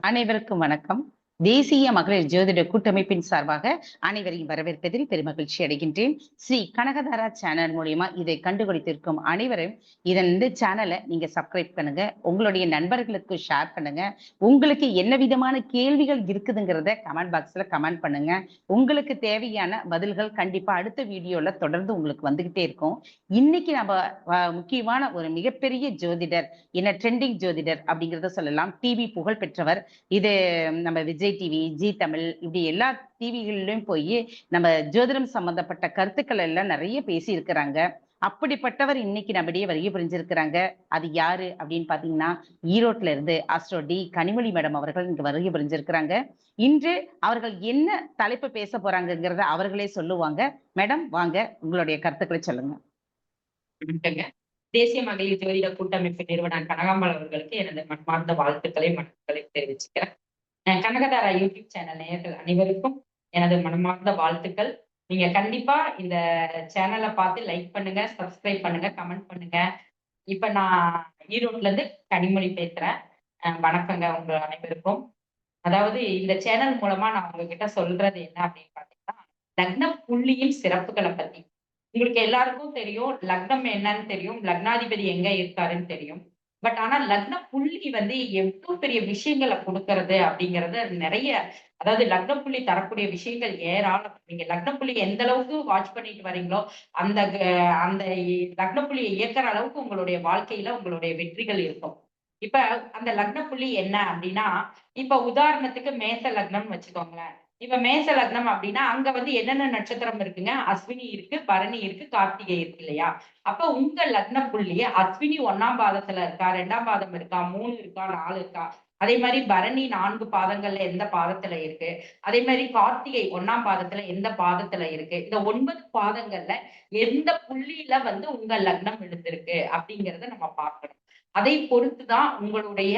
அனைவருக்கும் வணக்கம். தேசிய மகளிர் ஜோதிட கூட்டமைப்பின் சார்பாக அனைவரையும் வரவேற்பதில் பெருமகிழ்ச்சி அடைகின்றேன். ஸ்ரீ கனகதாரா சேனல் மூலியமா இதை கண்டுபிடித்திருக்கும் அனைவரும் இந்த சேனலை நீங்க சப்ஸ்கிரைப் பண்ணுங்க, உங்களுடைய நண்பர்களுக்கு ஷேர் பண்ணுங்க. உங்களுக்கு என்ன விதமான கேள்விகள் இருக்குதுங்கிறத கமெண்ட் பாக்ஸ்ல கமெண்ட் பண்ணுங்க. உங்களுக்கு தேவையான பதில்கள் கண்டிப்பா அடுத்த வீடியோல தொடர்ந்து உங்களுக்கு வந்துகிட்டே இருக்கும். இன்னைக்கு நம்ம முக்கியமான ஒரு மிகப்பெரிய ஜோதிடர், என்ன ட்ரெண்டிங் ஜோதிடர் அப்படிங்கிறத சொல்லலாம். டிவி புகழ் பெற்றவர். இது நம்ம விஜய் டிவி, ஜி தமிழ், இப்படி எல்லா டிவிகளிலும் போய் நம்ம ஜோதிடம் சம்பந்தப்பட்ட கருத்துக்கள் எல்லாம் நிறைய பேசி இருக்கிறாங்க. அப்படிப்பட்டவர் இன்னைக்கு நம்மிடையே வருகை புரிஞ்சிருக்கிறாங்க. அது யாரு அப்படின்னு பாத்தீங்கன்னா, ஈரோட்ல இருந்து ஆஸ்ட்ரோ டி கனிமொழி மேடம் அவர்கள் இங்க வருகை புரிஞ்சிருக்கிறாங்க. இன்று அவர்கள் என்ன தலைப்பு பேச போறாங்கிறத அவர்களே சொல்லுவாங்க. மேடம் வாங்க, உங்களுடைய கருத்துக்களை சொல்லுங்க. தேசிய மகளிர் ஜோதிட கூட்டமைப்பு நிறுவனர் கனகாம்பாள் அவர்களுக்கு எனது மனமார்ந்த வாழ்த்துக்களை தெரிவிச்சுக்கிறேன். கனகதாரா யூடியூப் சேனல் நேயர்கள் அனைவருக்கும் எனது மனமார்ந்த வாழ்த்துக்கள். நீங்க கண்டிப்பா இந்த சேனலை பார்த்து லைக் பண்ணுங்க, சப்ஸ்கிரைப் பண்ணுங்க, கமெண்ட் பண்ணுங்க. இப்ப நான் ஈரோட்ல இருந்து கனிமொழி பேசுறேன். வணக்கங்க உங்க அனைவருக்கும். அதாவது இந்த சேனல் மூலமா நான் உங்ககிட்ட சொல்றது என்ன அப்படின்னு பாத்தீங்கன்னா, லக்ன புள்ளியின் சிறப்புகளை பத்தி. உங்களுக்கு எல்லாருக்கும் தெரியும், லக்னம் என்னன்னு தெரியும், லக்னாதிபதி எங்க இருக்காருன்னு தெரியும். பட் ஆனா லக்ன புள்ளி வந்து எவ்வளவு பெரிய விஷயங்களை கொடுக்கறது அப்படிங்கறது நிறைய, அதாவது லக்ன புள்ளி தரக்கூடிய விஷயங்கள் ஏராளம். நீங்க லக்ன புள்ளி எந்த அளவுக்கு வாட்ச் பண்ணிட்டு வரீங்களோ அந்த அந்த லக்ன புள்ளியை இயக்குற அளவுக்கு உங்களுடைய வாழ்க்கையில உங்களுடைய வெற்றிகள் இருக்கும். இப்ப அந்த லக்ன புள்ளி என்ன அப்படின்னா, இப்ப உதாரணத்துக்கு மேச லக்னம்னு வச்சுக்கோங்களேன். இப்ப மேச லக்னம் அப்படின்னா அங்க வந்து என்னென்ன நட்சத்திரம் இருக்குங்க? அஸ்வினி இருக்கு, பரணி இருக்கு, கார்த்திகை இருக்கு இல்லையா? அப்ப உங்க லக்ன புள்ளிய அஸ்வினி 1ஆம் பாதத்துல இருக்கா, 2ஆம் பாதம் இருக்கா, 3 இருக்கா, 4 இருக்கா, அதே மாதிரி பரணி 4 பாதங்கள்ல எந்த பாதத்துல இருக்கு, அதே மாதிரி கார்த்திகை 1ஆம் பாதத்துல எந்த பாதத்துல இருக்கு, இந்த 9 பாதங்கள்ல எந்த புள்ளியில வந்து உங்க லக்னம் விழுந்திருக்கு அப்படிங்கறத நம்ம பார்க்கணும். அதை பொறுத்துதான் உங்களுடைய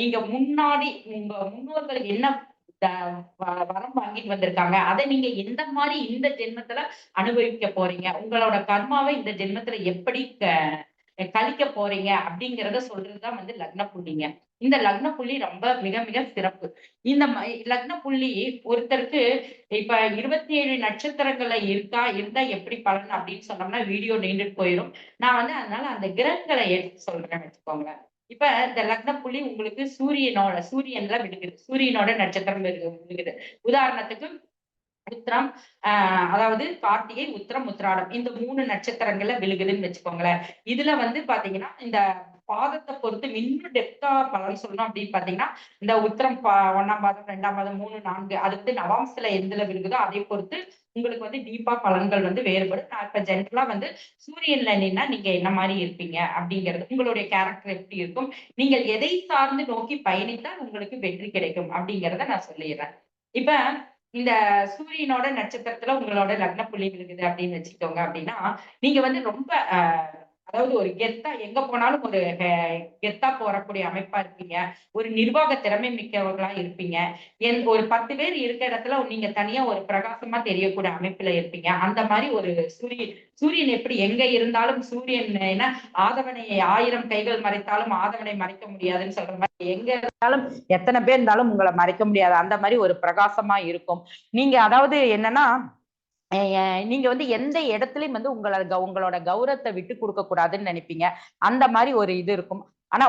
நீங்க முன்னாடி உங்க முன்னோர்கள் என்ன வரம் வாங்கிட்டு வந்திருக்காங்க, அதை நீங்க எந்த மாதிரி இந்த ஜென்மத்துல அனுபவிக்க போறீங்க, உங்களோட கர்மாவை இந்த ஜென்மத்துல எப்படி கழிக்க போறீங்க அப்படிங்கறத சொல்றதுதான் வந்து லக்ன புள்ளிங்க. இந்த லக்ன புள்ளி ரொம்ப மிக மிக சிறப்பு. இந்த லக்ன புள்ளி ஒருத்தருக்கு இப்ப 27 நட்சத்திரங்கள்ல இருந்தா எப்படி பலன் அப்படின்னு சொன்னோம்னா வீடியோ நீண்டுட்டு போயிடும். நான் வந்து அதனால அந்த கிரகங்களை எடுத்து சொல்றேன்னு வச்சுக்கோங்களேன். இப்ப இந்த லக்ன புள்ளி உங்களுக்கு சூரியன்ல விழுகுது, சூரியனோட நட்சத்திரம் விழுகுது. உதாரணத்துக்கு உத்திரம், அதாவது கார்த்திகை, உத்திரம், உத்திராடம், இந்த 3 நட்சத்திரங்கள்ல விழுகுதுன்னு வச்சுக்கோங்களேன். இதுல வந்து பாத்தீங்கன்னா இந்த பாதத்தை பொறுத்து இன்னும் டெப்தா பலன் சொல்லணும் அப்படின்னு பாத்தீங்கன்னா, இந்த உத்திரம் 1ஆம் பாதம், 2ஆம் பாதம், 3, 4 அடுத்து நவாம்சத்துல எதுல விழுகுதோ அதை பொறுத்து உங்களுக்கு வந்து டீப்பா பலன்கள் வந்து வேறுபடும். நான் இப்ப ஜென்ரலா வந்து சூரியன்ல நின்னா நீங்க என்ன மாதிரி இருப்பீங்க அப்படிங்கிறது, உங்களுடைய கேரக்டர் எப்படி இருக்கும், நீங்கள் எதை சார்ந்து நோக்கி பயணித்தால் உங்களுக்கு வெற்றி கிடைக்கும் அப்படிங்கிறத நான் சொல்லிடுறேன். இப்ப இந்த சூரியனோட நட்சத்திரத்துல உங்களோட லக்ன புள்ளி விழுகுது அப்படின்னு வச்சுக்கோங்க அப்படின்னா, நீங்க வந்து ரொம்ப அதாவது ஒரு கெத்தா எங்க போனாலும் ஒரு கெத்தா போறக்கூடிய அமைப்பா இருப்பீங்க. ஒரு நிர்வாக திறமை மிக்கவர்களா இருப்பீங்க. ஒரு 10 பேர் இருக்க இடத்துல நீங்க தனியா ஒரு பிரகாசமா தெரியக்கூடிய அமைப்புல இருப்பீங்க. அந்த மாதிரி ஒரு சூரியன் எப்படி எங்க இருந்தாலும் சூரியன் ஏன்னா ஆதவனை 1000 கைகள் மறைத்தாலும் ஆதவனை மறைக்க முடியாதுன்னு சொல்ற மாதிரி, எங்க இருந்தாலும் எத்தனை பேர் இருந்தாலும் உங்களை மறைக்க முடியாது. அந்த மாதிரி ஒரு பிரகாசமா இருக்கும். நீங்க அதாவது என்னன்னா, நீங்க வந்து எந்த இடத்துலயும் வந்து உங்களோட கௌரவத்தை விட்டு கொடுக்க கூடாதுன்னு நினைப்பீங்க. அந்த மாதிரி ஒரு இது இருக்கும். ஆனா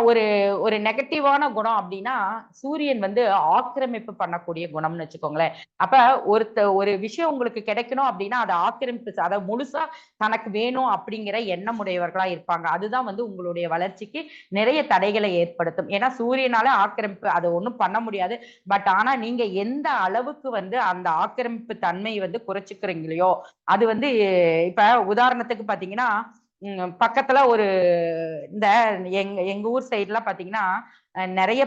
ஒரு நெகட்டிவான குணம் அப்படின்னா, சூரியன் வந்து ஆக்கிரமிப்பு பண்ணக்கூடிய குணம்னு வச்சுக்கோங்களேன். அப்ப ஒரு விஷயம் உங்களுக்கு கிடைக்கணும் அப்படின்னா அதை ஆக்கிரமிப்பு, அதை முழுசா தனக்கு வேணும் அப்படிங்கிற எண்ணம் உடையவர்களா இருப்பாங்க. அதுதான் வந்து உங்களுடைய வளர்ச்சிக்கு நிறைய தடைகளை ஏற்படுத்தும். ஏன்னா சூரியனால ஆக்கிரமிப்பு அதை ஒண்ணும் பண்ண முடியாது. பட் ஆனா நீங்க எந்த அளவுக்கு வந்து அந்த ஆக்கிரமிப்பு தன்மை வந்து குறைச்சிக்கிறீங்களோ அது வந்து, இப்ப உதாரணத்துக்கு பாத்தீங்கன்னா பக்கத்துல ஒரு இந்த எங்க ஊர் சைட்லாம் பாத்தீங்கன்னா நிறைய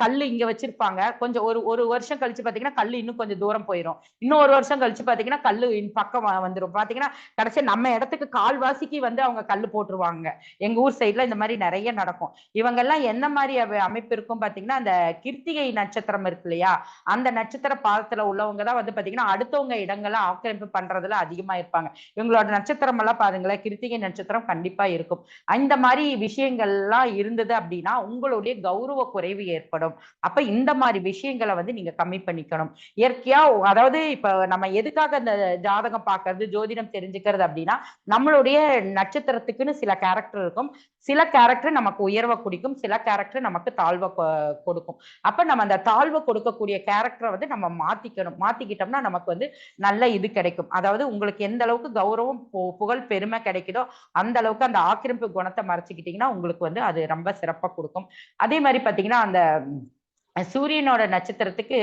கல்லு இங்க வச்சிருப்பாங்க. கொஞ்சம் ஒரு வருஷம் கழிச்சு பாத்தீங்கன்னா கல்லு இன்னும் கொஞ்சம் தூரம் போயிடும். இன்னும் ஒரு வருஷம் கழிச்சு பாத்தீங்கன்னா கல்லு பக்கம் வந்துடும். பாத்தீங்கன்னா கடைசி நம்ம இடத்துக்கு கால்வாசிக்கு வந்து அவங்க கல்லு போட்டுருவாங்க. எங்க ஊர் சைட்ல இந்த மாதிரி நிறைய நடக்கும். இவங்க எல்லாம் என்ன மாதிரி அமைப்பு இருக்கும் பாத்தீங்கன்னா, அந்த கிருத்திகை நட்சத்திரம் இருக்கு இல்லையா, அந்த நட்சத்திர பாதத்துல உள்ளவங்கதான் வந்து பாத்தீங்கன்னா அடுத்தவங்க இடங்களை ஆக்கிரமிப்பு பண்றதுல அதிகமா இருப்பாங்க. இவங்களோட நட்சத்திரம் எல்லாம் பாருங்களேன், கிருத்திகை நட்சத்திரம் கண்டிப்பா இருக்கும். இந்த மாதிரி விஷயங்கள்லாம் இருந்தது அப்படின்னா உங்களுடைய கௌரவ குறைவு ஏற்படும். அப்ப இந்த மாதிரி விஷயங்களை வந்து நீங்க கம்மி பண்ணிக்கணும். இயற்கையா அதாவது இப்ப நம்ம எதுக்காக இந்த ஜாதகம் பார்க்கறது ஜோதிடம் தெரிஞ்சுக்கிறது அப்படின்னா நம்மளுடைய நட்சத்திரத்துக்குன்னு சில கேரக்டர் இருக்கும். சில கேரக்டர் நமக்கு உயர்வை குடிக்கும், சில கேரக்டர் நமக்கு தாழ்வை கொடுக்கும். அப்ப நம்ம அந்த தாழ்வை கொடுக்கக்கூடிய கேரக்டரை வந்து நம்ம மாத்திக்கணும். மாத்திக்கிட்டோம்னா நமக்கு வந்து நல்ல இது கிடைக்கும். அதாவது உங்களுக்கு எந்த அளவுக்கு கௌரவம் புகழ் பெருமை கிடைக்குதோ அந்த அளவுக்கு அந்த ஆக்கிரமிப்பு குணத்தை மறைச்சுக்கிட்டீங்கன்னா உங்களுக்கு வந்து அது ரொம்ப சிறப்பா கொடுக்கும். அதே மாதிரி பாத்தீங்கன்னா அந்த சூரியனோட நட்சத்திரத்துக்கு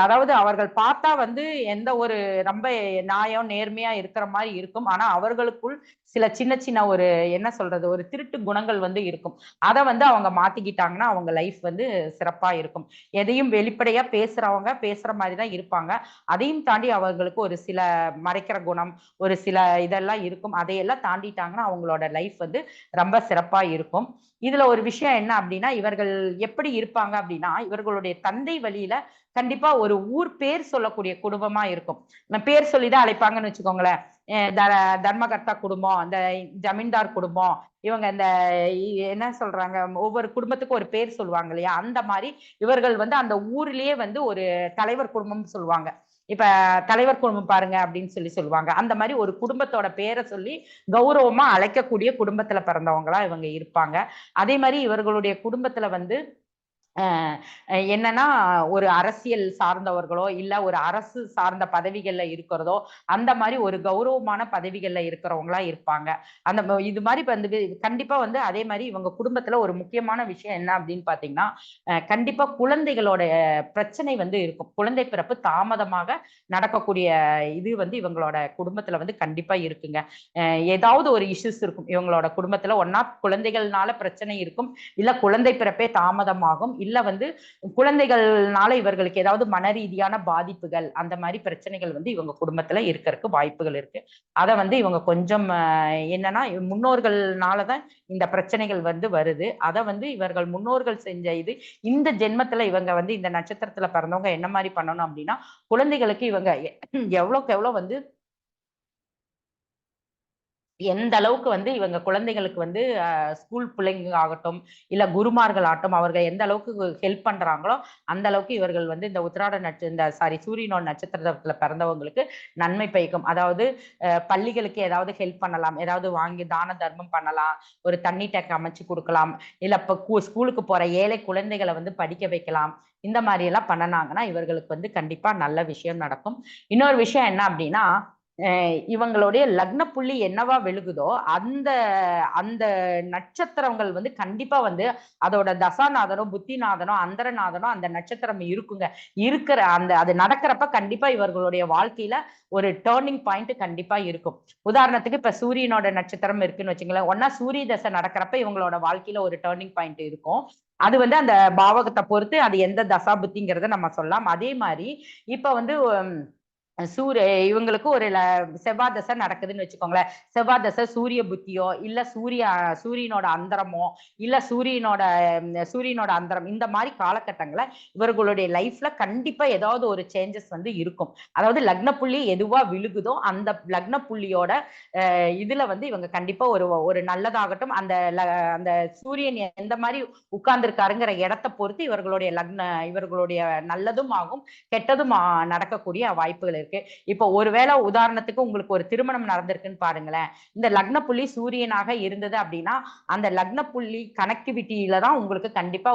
அதாவது அவர்கள் பார்த்தா வந்து எந்த ஒரு ரொம்ப நியாயம் நேர்மையா இருக்கிற மாதிரி இருக்கும். ஆனா அவர்களுக்குள் சில சின்ன சின்ன ஒரு என்ன சொல்றது ஒரு திருட்டு குணங்கள் வந்து இருக்கும். அதை வந்து அவங்க மாத்திக்கிட்டாங்கன்னா அவங்க லைஃப் வந்து சிறப்பா இருக்கும். எதையும் வெளிப்படையா பேசுறவங்க பேசுற மாதிரி தான் இருப்பாங்க. அதையும் தாண்டி அவர்களுக்கு ஒரு சில மறைக்கிற குணம் ஒரு சில இதெல்லாம் இருக்கும். அதையெல்லாம் தாண்டிட்டாங்கன்னா அவங்களோட லைஃப் வந்து ரொம்ப சிறப்பா இருக்கும். இதுல ஒரு விஷயம் என்ன அப்படின்னா இவர்கள் எப்படி இருப்பாங்க அப்படின்னா இவர்களுடைய தந்தை வழியில கண்டிப்பா ஒரு ஊர் பேர் சொல்லக்கூடிய குடும்பமா இருக்கும். பேர் சொல்லிதான் அழைப்பாங்கன்னு வச்சுக்கோங்களேன். தர்மகர்த்தா குடும்பம், இந்த ஜமீன்தார் குடும்பம், இவங்க இந்த என்ன சொல்றாங்க ஒவ்வொரு குடும்பத்துக்கும் ஒரு பேர் சொல்லுவாங்க இல்லையா, அந்த மாதிரி இவர்கள் வந்து அந்த ஊர்லயே வந்து ஒரு தலைவர் குடும்பம் சொல்லுவாங்க. இப்ப தலைவர் குடும்பம் பாருங்க அப்படின்னு சொல்லுவாங்க. அந்த மாதிரி ஒரு குடும்பத்தோட பேரை சொல்லி கௌரவமா அழைக்கக்கூடிய குடும்பத்துல பிறந்தவங்களா இவங்க இருப்பாங்க. அதே மாதிரி இவர்களுடைய குடும்பத்துல வந்து என்னன்னா ஒரு அரசியல் சார்ந்தவர்களோ இல்ல ஒரு அரசு சார்ந்த பதவிகள்ல இருக்கிறதோ அந்த மாதிரி ஒரு கௌரவமான பதவிகள்ல இருக்கிறவங்களா இருப்பாங்க. அந்த இது மாதிரி வந்து கண்டிப்பா வந்து அதே மாதிரி இவங்க குடும்பத்துல ஒரு முக்கியமான விஷயம் என்ன அப்படின்னு பாத்தீங்கன்னா கண்டிப்பா குழந்தைகளோட பிரச்சனை வந்து இருக்கும். குழந்தை பிறப்பு தாமதமாக நடக்கக்கூடிய இது வந்து இவங்களோட குடும்பத்துல வந்து கண்டிப்பா இருக்குங்க. ஏதாவது ஒரு இஷ்யூஸ் இருக்கும் இவங்களோட குடும்பத்துல. ஒன்னா குழந்தைகள்னால பிரச்சனை இருக்கும், இல்ல குழந்தை பிறப்பே தாமதமாகும், இல்ல வந்து குழந்தைகள்னால இவர்களுக்கு ஏதாவது மன ரீதியான பாதிப்புகள் அந்த மாதிரி பிரச்சனைகள் வந்து இவங்க குடும்பத்துல இருக்கிறதுக்கு வாய்ப்புகள் இருக்கு. அதை வந்து இவங்க கொஞ்சம் என்னன்னா முன்னோர்கள்னாலதான் இந்த பிரச்சனைகள் வந்து வருது. அதை வந்து இவர்கள் முன்னோர்கள் செஞ்ச இது இந்த ஜென்மத்துல இவங்க வந்து இந்த நட்சத்திரத்துல பிறந்தவங்க என்ன மாதிரி பண்ணணும் அப்படின்னா குழந்தைகளுக்கு இவங்க எவ்வளவுக்கு எவ்வளவு வந்து எந்த அளவுக்கு வந்து இவங்க குழந்தைகளுக்கு வந்து ஸ்கூல் பிள்ளைங்க ஆகட்டும் இல்ல குருமார்கள் ஆகட்டும் அவர்கள் எந்த அளவுக்கு ஹெல்ப் பண்றாங்களோ அந்த அளவுக்கு இவர்கள் வந்து இந்த உத்திராட இந்த சூரியனோட நட்சத்திரத்துல பிறந்தவங்களுக்கு நன்மை பயக்கும். அதாவது பள்ளிகளுக்கு ஏதாவது ஹெல்ப் பண்ணலாம், ஏதாவது வாங்கி தான தர்மம் பண்ணலாம், ஒரு தண்ணி டேங்க் அமைச்சு கொடுக்கலாம், இல்ல இப்ப ஸ்கூலுக்கு போற ஏழை குழந்தைகளை வந்து படிக்க வைக்கலாம். இந்த மாதிரி எல்லாம் பண்ணனாங்கன்னா இவர்களுக்கு வந்து கண்டிப்பா நல்ல விஷயம் நடக்கும். இன்னொரு விஷயம் என்ன அப்படின்னா இவங்களுடைய லக்ன புள்ளி என்னவா விழுகுதோ அந்த அந்த நட்சத்திரங்கள் வந்து கண்டிப்பா வந்து அதோட தசாநாதனோ புத்திநாதனோ அந்தரநாதனோ அந்த நட்சத்திரம் இருக்குங்க. இருக்கிற அந்த அது நடக்கிறப்ப கண்டிப்பா இவர்களுடைய வாழ்க்கையில ஒரு டேர்னிங் பாயிண்ட் கண்டிப்பா இருக்கும். உதாரணத்துக்கு இப்ப சூரியனோட நட்சத்திரம் இருக்குன்னு வச்சுங்களேன். ஒன்னா சூரிய தசை நடக்கிறப்ப இவங்களோட வாழ்க்கையில ஒரு டேர்னிங் பாயிண்ட் இருக்கும். அது வந்து அந்த பாவகத்தை பொறுத்து அது எந்த தசா புத்திங்கிறத நம்ம சொல்லலாம். அதே மாதிரி இப்ப வந்து இவங்களுக்கு ஒரு செவ்வாய் தசை நடக்குதுன்னு வச்சுக்கோங்களேன். செவ்வாய் தசை சூரிய புத்தியோ இல்ல சூரியனோட அந்தரமோ இல்ல சூரியனோட அந்தரம் இந்த மாதிரி காலகட்டங்களை இவர்களுடைய லைஃப்ல கண்டிப்பா ஏதாவது ஒரு சேஞ்சஸ் வந்து இருக்கும். அதாவது லக்ன புள்ளி எதுவா விழுகுதோ அந்த லக்ன புள்ளியோட இதுல வந்து இவங்க கண்டிப்பா ஒரு நல்லதாகட்டும் அந்த அந்த சூரியன் எந்த மாதிரி உட்கார்ந்து இருக்காருங்கிற இடத்தை பொறுத்து இவர்களுடைய நல்லதும் ஆகும் கெட்டதும் நடக்கக்கூடிய வாய்ப்புகள் இருக்கு. இப்போ ஒருவேளை உதாரணத்துக்கு உங்களுக்கு ஒரு திருமணம் நடந்திருக்குன்னு பாருங்களேன். இந்த லக்ன புள்ளி சூரியனாக இருந்தது அப்படின்னா அந்த லக்ன புள்ளி கனெக்டிவிட்டியில தான் உங்களுக்கு கண்டிப்பா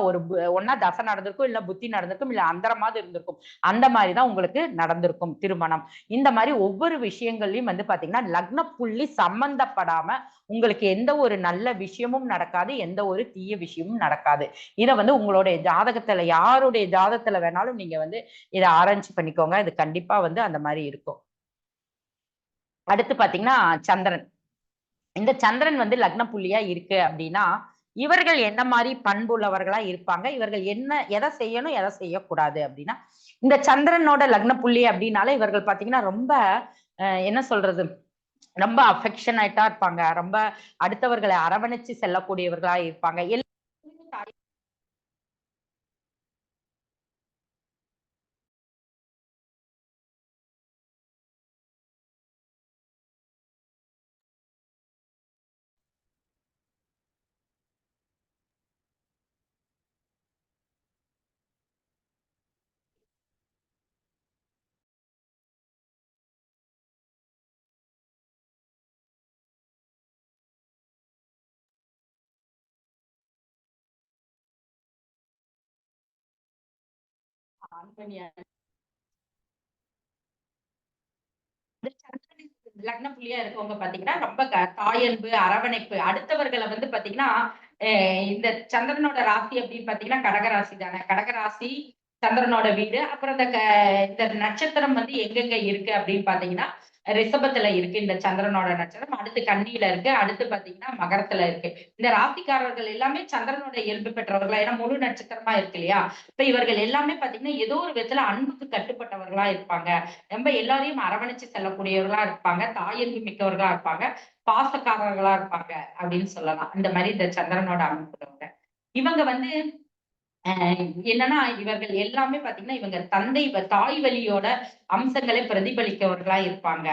ஒன்னா தசை நடந்திருக்கும் இல்ல புத்தி நடந்திருக்கும் இல்ல அந்தரமாவது இருந்திருக்கும். அந்த மாதிரிதான் உங்களுக்கு நடந்திருக்கும் திருமணம். இந்த மாதிரி ஒவ்வொரு விஷயங்கள்லயும் வந்து பாத்தீங்கன்னா லக்ன புள்ளி சம்பந்தப்படாம உங்களுக்கு எந்த ஒரு நல்ல விஷயமும் நடக்காது, எந்த ஒரு தீய விஷயமும் நடக்காது. இதை வந்து உங்களுடைய ஜாதகத்துல யாருடைய ஜாதகத்துல வேணாலும் நீங்க வந்து இதை ஆராய்ச்சி பண்ணிக்கோங்க. இது கண்டிப்பா வந்து அந்த மாதிரி இருக்கும். அடுத்து பாத்தீங்கன்னா சந்திரன். இந்த சந்திரன் வந்து லக்ன புள்ளியா இருக்கு அப்படின்னா இவர்கள் என்ன மாதிரி பண்புள்ளவர்களா இருப்பாங்க, இவர்கள் எதை செய்யணும் எதை செய்யக்கூடாது அப்படின்னா இந்த சந்திரனோட லக்ன புள்ளி அப்படின்னாலே இவர்கள் பாத்தீங்கன்னா ரொம்ப என்ன சொல்றது ரொம்ப அஃபெக்ஷனேட்டா இருப்பாங்க, ரொம்ப அடுத்தவர்களை அரவணைச்சு செல்லக்கூடியவர்களா இருப்பாங்க. லக்ன புள்ளியா இருக்கவங்க பாத்தீங்கன்னா ரொம்ப தாயன்பு, அரவணைப்பு, அடுத்தவர்களை வந்து பாத்தீங்கன்னா இந்த சந்திரனோட ராசி அப்படின்னு பாத்தீங்கன்னா கடகராசி தானே. கடகராசி சந்திரனோட வீடு. அப்புறம் இந்த நட்சத்திரம் வந்து எங்கெங்க இருக்கு அப்படின்னு பாத்தீங்கன்னா ரிஷபத்துல இருக்கு இந்த சந்திரனோட நட்சத்திரம். அடுத்து கன்னியில இருக்கு. அடுத்து பாத்தீங்கன்னா மகரத்துல இருக்கு. இந்த ராசிக்காரர்கள் எல்லாமே சந்திரனோட இயல்பு பெற்றவர்களா, ஏன்னா முழு நட்சத்திரமா இருக்கு இல்லையா. இப்ப இவர்கள் எல்லாமே பாத்தீங்கன்னா ஏதோ ஒரு விதத்துல அன்புக்கு கட்டுப்பட்டவர்களா இருப்பாங்க. ரொம்ப எல்லாரையும் அரவணைச்சு செல்லக்கூடியவர்களா இருப்பாங்க. தாயன்பு மிக்கவர்களா இருப்பாங்க. பாசக்காரர்களா இருப்பாங்க அப்படின்னு சொல்லலாம். இந்த மாதிரி இந்த சந்திரனோட அமைப்புறவங்க இவங்க வந்து என்னன்னா இவர்கள் எல்லாமே பாத்தீங்கன்னா இவங்க தாய் வழியோட அம்சங்களை பிரதிபலிக்கவர்களா இருப்பாங்க.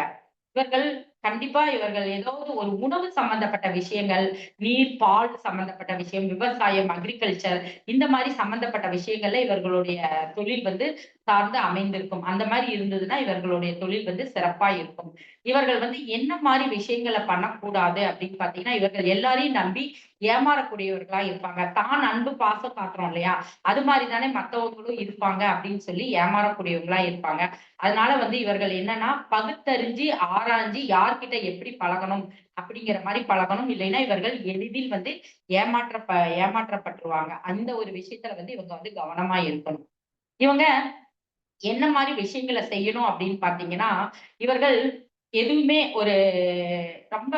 இவர்கள் கண்டிப்பா இவர்கள் ஏதாவது ஒரு உணவு சம்பந்தப்பட்ட விஷயங்கள், நீர், பால் சம்பந்தப்பட்ட விஷயம், விவசாயம், அக்ரிகல்ச்சர் இந்த மாதிரி சம்பந்தப்பட்ட விஷயங்கள்ல இவர்களுடைய தொழில் வந்து சார்ந்து அமைந்திருக்கும். அந்த மாதிரி இருந்ததுன்னா இவர்களுடைய தொழில் வந்து சிறப்பா இருக்கும். இவர்கள் வந்து என்ன மாதிரி விஷயங்களை பண்ணக்கூடாது அப்படின்னு பாத்தீங்கன்னா, இவர்கள் எல்லாரையும் நம்பி ஏமாறக்கூடியவர்களா இருப்பாங்க. தான் அன்பு பாசம் காட்டுறோம் இல்லையா, அது மாதிரி தானே மத்தவங்களும் இருப்பாங்க அப்படின்னு சொல்லி ஏமாறக்கூடியவங்களா இருப்பாங்க. அதனால வந்து இவர்கள் என்னன்னா பகுத்தறிஞ்சு ஆராய்ஞ்சு யார்கிட்ட எப்படி பழகணும் அப்படிங்கிற மாதிரி பழகணும். இல்லைன்னா இவர்கள் எளிதில் வந்து ஏமாற்றப்பட்டுருவாங்க. அந்த ஒரு விஷயத்துல வந்து இவங்க வந்து கவனமா இருக்கணும். இவங்க என்ன மாதிரி விஷயங்களை செய்யணும் அப்படின்னு பாத்தீங்கன்னா, இவர்கள் எதுவுமே ஒரு ரொம்ப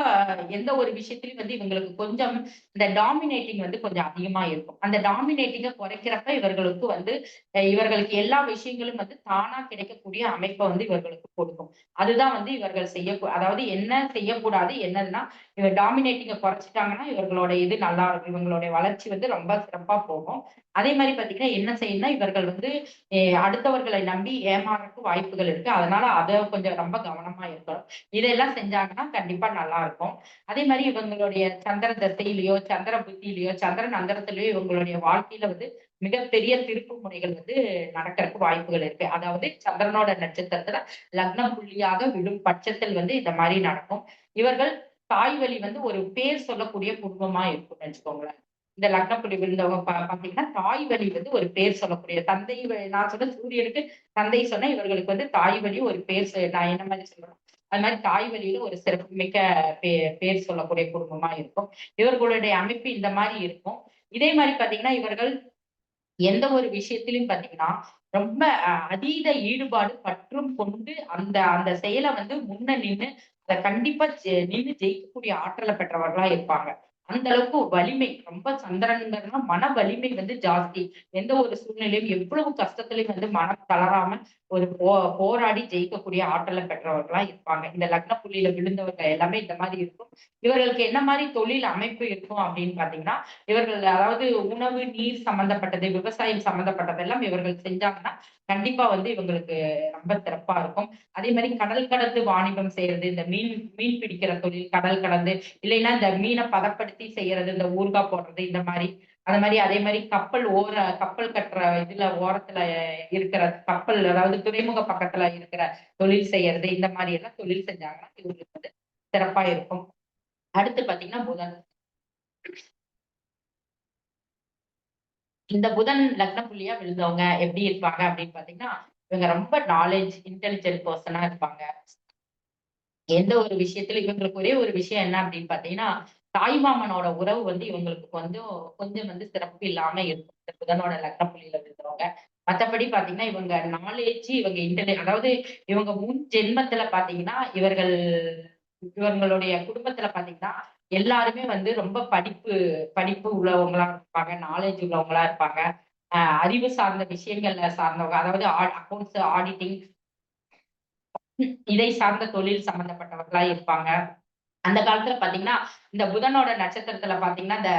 எந்த ஒரு விஷயத்திலயும் வந்து இவங்களுக்கு கொஞ்சம் இந்த டாமினேட்டிங் வந்து கொஞ்சம் அதிகமா இருக்கும். அந்த டாமினேட்டிங்கை குறைக்கிறப்ப இவர்களுக்கு வந்து இவர்களுக்கு எல்லா விஷயங்களும் வந்து தானா கிடைக்கக்கூடிய அமைப்பை வந்து இவர்களுக்கு கொடுக்கும். அதுதான் வந்து இவர்கள் அதாவது என்ன செய்யக்கூடாது என்னதுன்னா, இவர் டாமினேட்டிங்கை குறைச்சிட்டாங்கன்னா இவர்களோட இது நல்லா இருக்கும். இவங்களுடைய வளர்ச்சி வந்து ரொம்ப சிறப்பா போகும். அதே மாதிரி பாத்தீங்கன்னா என்ன செய்யணும்னா இவர்கள் வந்து அடுத்தவர்களை நம்பி ஏமாறதுக்கு வாய்ப்புகள் இருக்கு. அதனால அதை கொஞ்சம் ரொம்ப கவனமா இருக்கணும். இதெல்லாம் செஞ்சாங்கன்னா கண்டிப்பா நல்லா இருக்கும். அதே மாதிரி இவங்களுடைய சந்திர தசையிலயோ, சந்திர புத்தியிலயோ, சந்திரன் அந்தரத்திலயோ இவங்களுடைய வாழ்க்கையில வந்து மிகப்பெரிய திருப்பு முனைகள் வந்து நடக்கிறதுக்கு வாய்ப்புகள் இருக்கு. அதாவது சந்திரனோட நட்சத்திரத்துல லக்ன புள்ளியாக விழும் பட்சத்தில் வந்து இந்த மாதிரி நடக்கும். இவர்கள் தாய் வழி வந்து ஒரு பேர் சொல்லக்கூடிய குடும்பமா இருக்கும்னு வச்சுக்கோங்களேன். இந்த லக்ன புள்ளி விழுந்தவங்க பாத்தீங்கன்னா தாய் வழி வந்து ஒரு பேர் சொல்லக்கூடிய நான் சொன்ன சூரியனுக்கு தந்தை சொன்ன இவர்களுக்கு வந்து தாய் வழி ஒரு பேர் நான் என்ன மாதிரி சொல்லணும், அது மாதிரி தாய் வழியில ஒரு சிறப்புமிக்க பேர் சொல்லக்கூடிய குடும்பமா இருக்கும். இவர்களுடைய அமைப்பு இந்த மாதிரி இருக்கும். இதே மாதிரி பாத்தீங்கன்னா இவர்கள் எந்த ஒரு விஷயத்திலும் பாத்தீங்கன்னா ரொம்ப அதீத ஈடுபாடு பற்றும் கொண்டு அந்த அந்த செயலை வந்து முன்ன நின்னு அதை கண்டிப்பா நின்னு ஜெயிக்கக்கூடிய ஆற்றலை பெற்றவர்களா இருப்பாங்க. அந்த அளவுக்கு வலிமை ரொம்ப சந்திரன்கிறதுனா மன வலிமை வந்து ஜாஸ்தி. எந்த ஒரு சூழ்நிலையும் எவ்வளவு கஷ்டத்திலையும் வந்து மனம் தளராம ஒரு போராடி ஜெயிக்கக்கூடிய ஆற்றலை பெற்றவர்களா இருப்பாங்க. இந்த லக்ன புள்ளியில விழுந்தவர்கள் எல்லாமே இந்த மாதிரி இருக்கும். இவர்களுக்கு என்ன மாதிரி தொழில் அமைப்பு இருக்கும் அப்படின்னு பாத்தீங்கன்னா, இவர்கள் அதாவது உணவு, நீர் சம்பந்தப்பட்டது, விவசாயம் சம்பந்தப்பட்டது எல்லாம் இவர்கள் செஞ்சாங்கன்னா கண்டிப்பா வந்து இவங்களுக்கு ரொம்ப சிறப்பா இருக்கும். அதே மாதிரி கடல் கடந்து வாணிபம் செய்யறது, இந்த மீன் பிடிக்கிற தொழில், கடல் கடந்து இல்லைன்னா இந்த மீனை பதப்படுத்தி செய்யறது, இந்த ஊறுகாய் போடுறது இந்த மாதிரி அதே மாதிரி கப்பல் கட்டுற இதுல ஓரத்துல இருக்கிற கப்பல், அதாவது துறைமுக பக்கத்துல இருக்கிற தொழில் செய்யறது இந்த மாதிரி எல்லாம் தொழில் செஞ்சாங்கன்னா இவங்களுக்கு வந்து சிறப்பா இருக்கும். அடுத்து பாத்தீங்கன்னா புதன். இந்த புதன் லக்ன புள்ளியா விழுந்தவங்க எப்படி இருப்பாங்க அப்படின்னு பாத்தீங்கன்னா, இவங்க ரொம்ப இன்டெலிஜென்ட் பர்சனா இருப்பாங்க. எந்த ஒரு விஷயத்துல இவங்களுக்கு ஒரே ஒரு விஷயம் என்ன அப்படின்னு பாத்தீங்கன்னா, தாய்மாமனோட உறவு வந்து இவங்களுக்கு கொஞ்சம் வந்து சிறப்பு இல்லாம இருக்கும். இந்த புதனோட லக்ன புள்ளியில விழுந்தவங்க. மத்தபடி பாத்தீங்கன்னா இவங்க இவங்க அதாவது இவங்க முன் ஜென்மத்துல பாத்தீங்கன்னா இவங்களுடைய குடும்பத்துல பாத்தீங்கன்னா எல்லாருமே வந்து ரொம்ப படிப்பு உள்ளவங்களா இருப்பாங்க, நாலேஜ் உள்ளவங்களா இருப்பாங்க. அறிவு சார்ந்த விஷயங்கள்ல சார்ந்தவங்க, அதாவது அக்கௌண்ட்ஸ், ஆடிட்டிங் இதை சார்ந்த தொழில் சம்பந்தப்பட்டவர்களா இருப்பாங்க. அந்த காலத்துல பாத்தீங்கன்னா இந்த புதனோட நட்சத்திரத்துல பாத்தீங்கன்னா இந்த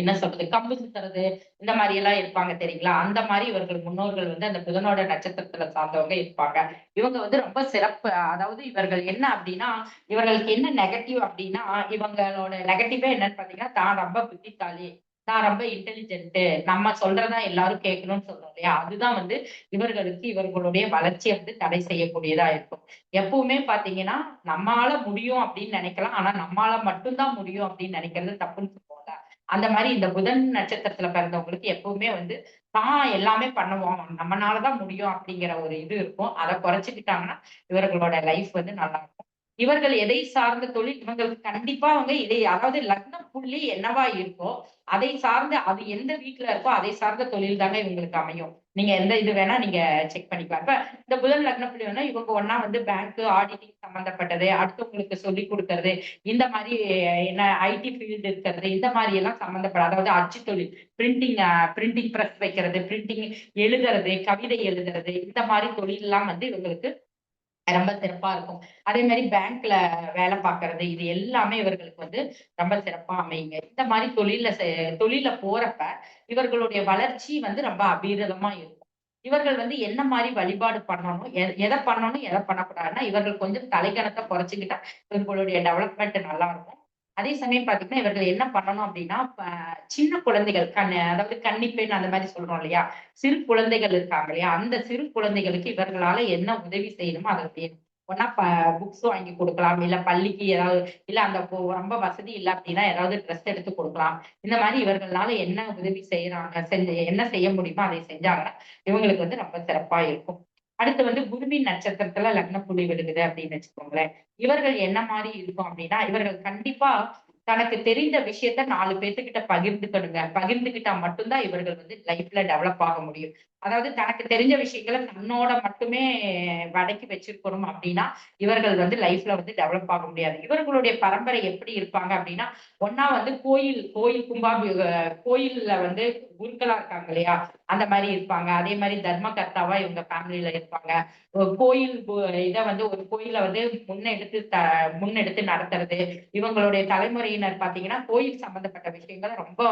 என்ன சொல்றது, கம்பு சுத்துறது இந்த மாதிரி எல்லாம் இருப்பாங்க தெரியுங்களா. அந்த மாதிரி இவர்கள் முன்னோர்கள் வந்து அந்த புதனோட நட்சத்திரத்துல சார்ந்தவங்க இருப்பாங்க. இவங்க வந்து ரொம்ப சிறப்பு. அதாவது இவர்கள் என்ன அப்படின்னா இவர்களுக்கு என்ன நெகட்டிவ் அப்படின்னா, இவங்களோட நெகட்டிவே என்னன்னு பாத்தீங்கன்னா தான் ரொம்ப புத்திசாலி, நான் ரொம்ப இன்டெலிஜென்ட், நம்ம சொல்றதா எல்லாரும் கேட்கணும்னு சொல்றோம் இல்லையா, அதுதான் வந்து இவர்களுடைய வளர்ச்சியை வந்து தடை செய்யக்கூடியதா இருக்கும். எப்பவுமே பாத்தீங்கன்னா நம்மால முடியும் அப்படின்னு நினைக்கலாம், ஆனா நம்மால மட்டும்தான் முடியும் அப்படின்னு நினைக்கிறது தப்புன்னு சொல்லுவோம்ல. அந்த மாதிரி இந்த புதன் நட்சத்திரத்துல பிறந்தவங்களுக்கு எப்பவுமே வந்து தான் எல்லாமே பண்ணுவோம், நம்மனாலதான் முடியும் அப்படிங்கிற ஒரு இது இருக்கும். அதை குறைச்சிக்கிட்டாங்கன்னா இவர்களோட லைஃப் வந்து நல்லா இருக்கும். இவர்கள் எதை சார்ந்த தொழில் இவங்களுக்கு கண்டிப்பா அவங்க இதை அதாவது லக்ன புள்ளி என்னவா இருக்கோ அதை சார்ந்து அது எந்த வீட்டுல இருக்கோ அதை சார்ந்த தொழில் தாங்க இவங்களுக்கு அமையும். நீங்க எந்த இது வேணா நீங்க செக் பண்ணிக்கலாம். இப்ப இந்த புதன் லக்ன புள்ளி வேணா இவங்க ஒன்னா வந்து பேங்க் ஆடிட்டிங் சம்பந்தப்பட்டது, அடுத்தவங்களுக்கு சொல்லி கொடுக்கறது, இந்த மாதிரி என்ன ஐடி ஃபீல்டு இருக்கிறது, இந்த மாதிரி எல்லாம் சம்பந்தப்பட அதாவது அச்சு தொழில், பிரிண்டிங் பிரிண்டிங் பிரஸ் வைக்கிறது, பிரிண்டிங் எழுதுறது, கவிதை எழுதுறது, இந்த மாதிரி தொழில் எல்லாம் வந்து இவங்களுக்கு ரொம்ப சிறப்பா இருக்கும். அதே மாதிரி பேங்க்ல வேலை பார்க்கறது, இது எல்லாமே இவர்களுக்கு வந்து ரொம்ப சிறப்பா அமையுங்க. இந்த மாதிரி தொழில போறப்ப இவர்களுடைய வளர்ச்சி வந்து ரொம்ப அபீரிதமா இருக்கும். இவர்கள் வந்து என்ன மாதிரி வழிபாடு பண்ணணும், எதை பண்ணணும், எதை பண்ணக்கூடாதுன்னா இவர்கள் கொஞ்சம் தலைக்கணத்தை குறைச்சுக்கிட்டா இவர்களுடைய டெவலப்மெண்ட் நல்லா இருக்கும். அதே சமயம் பாத்தீங்கன்னா இவர்கள் என்ன பண்ணணும் அப்படின்னா சின்ன குழந்தைகள் அதாவது கன்னிப்பெண் அந்த மாதிரி சொல்றோம் இல்லையா, சிறு குழந்தைகள் இருக்காங்க இல்லையா, அந்த சிறு குழந்தைகளுக்கு இவர்களால என்ன உதவி செய்யணுமோ அதை செய்யணும். ஒன்னா புக்ஸ் வாங்கி கொடுக்கலாம், இல்ல பள்ளிக்கு ஏதாவது, இல்ல அந்த ரொம்ப வசதி இல்லை அப்படின்னா ஏதாவது ட்ரெஸ் எடுத்து கொடுக்கலாம். இந்த மாதிரி இவர்களால என்ன உதவி செய்யறாங்க, என்ன செய்ய முடியுமோ அதை செஞ்சாங்கன்னா இவங்களுக்கு வந்து ரொம்ப சிறப்பா இருக்கும். அடுத்து வந்து குருவின் நட்சத்திரத்துல லக்ன புள்ளி விழுகுது அப்படின்னு வச்சுக்கோங்களேன். இவர்கள் என்ன மாதிரி இருக்கும் அப்படின்னா இவர்கள் கண்டிப்பா தனக்கு தெரிந்த விஷயத்த 4 பேத்துக்கிட்ட பகிர்ந்துக்கணுங்க. பகிர்ந்துக்கிட்டா மட்டும்தான் இவர்கள் வந்து லைஃப்ல டெவலப் ஆக முடியும். அதாவது தனக்கு தெரிஞ்ச விஷயங்களை தன்னோட மட்டுமே அடக்கி வச்சிருக்கணும் அப்படின்னா இவர்கள் வந்து லைஃப்ல வந்து டெவலப் ஆக முடியாது. இவர்களுடைய பரம்பரை எப்படி இருப்பாங்க அப்படின்னா ஒன்னா வந்து கோயில் கோயில் கோயில்ல வந்து குருக்களா இருக்காங்க இல்லையா, அந்த மாதிரி இருப்பாங்க. அதே மாதிரி தர்மகர்த்தாவா இவங்க ஃபேமிலியில இருப்பாங்க. ஒரு கோயில் இதை வந்து ஒரு கோயிலை வந்து முன்னெடுத்து நடத்துறது. இவங்களுடைய தலைமுறையினர் பாத்தீங்கன்னா கோயில் சம்பந்தப்பட்ட விஷயங்கள் ரொம்ப